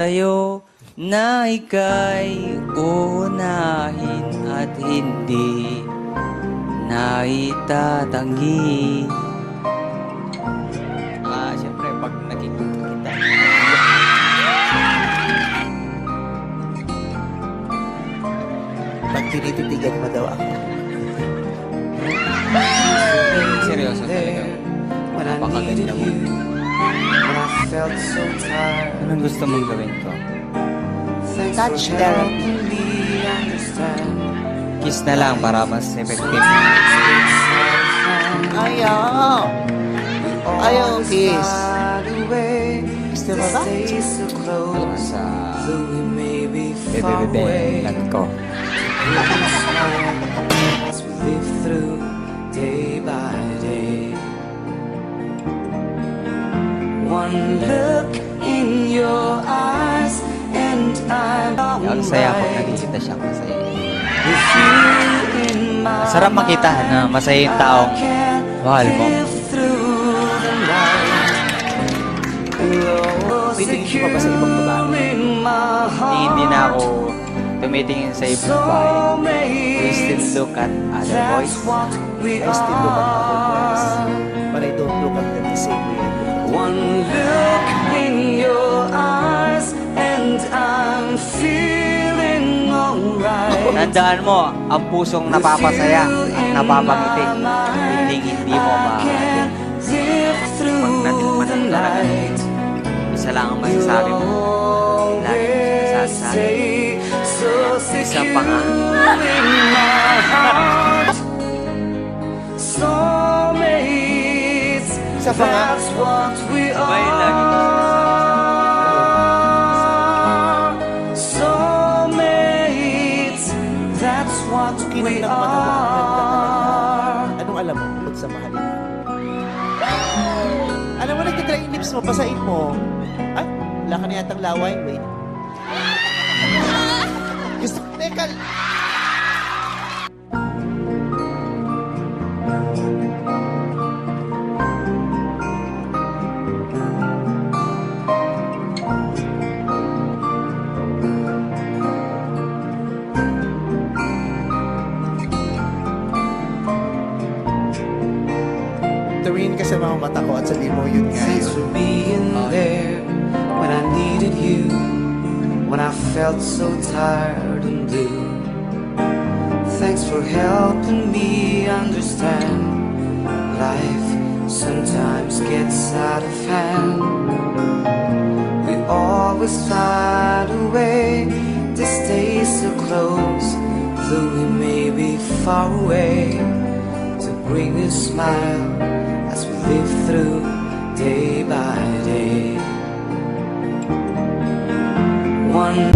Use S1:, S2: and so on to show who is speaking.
S1: Sa'yo na ika'y unahin at hindi na itatanggi. Siyempre, pag nakikita kita.
S2: Pag tinititigan mo daw ako.
S1: Seryoso talaga. Napakaganda mo. Anong gusto mong gawin ko?
S2: Touch therapy.
S1: Kiss na lang para mas effective.
S2: Ayaw. Ayaw, kiss. Gusto mo ba?
S1: Sa bebe lang ko.
S3: One look in your eyes and I'm
S1: Ang saya ko, nakikita siya masaya.
S3: with you in my
S1: Sarap makita na masaya yung taong mahal mo.
S3: through the night.
S2: Pitingin mo ba sa ibang babae?
S3: In my
S1: Hindi
S3: heart,
S1: na ako tumitingin sa ibang babae. I still look at other boys.
S3: that's what we
S2: I still look at other boys.
S3: are.
S2: But I don't look at them the same way I look at you.
S3: One look in your eyes and I'm feeling alright.
S1: Tandaan mo, ang pusong napapasaya at napapangiti. Hindi mo maaari.
S3: Live through
S1: natikman
S3: the
S1: ang talaga.
S3: night.
S1: Isa lang ang masasabi mo. Lagi ka nasasabi. Isa pa nga.
S3: Soulmates,
S2: Isa pa nga.
S3: that's what we
S1: Sabay, lagi ko
S3: are. Soulmates, that's what we
S2: Kinang ng mata mo, ang ganda
S3: are.
S2: Anong alam mo bukod sa mahalin mo? Alam mo, nagtitry yung lips mo, basahin mo. Ay, wala ka na yatang laway. Wait. Gusto ko, teka. Tuwingin ka sa mga mata ko at sabihin mo yun nga
S3: Thanks
S2: yun.
S3: for being there when I needed you, when I felt so tired and blue. Thanks for helping me understand life sometimes gets out of hand. We always find a way to stay so close, though we may be far away, to bring a smile as we live through day by day. One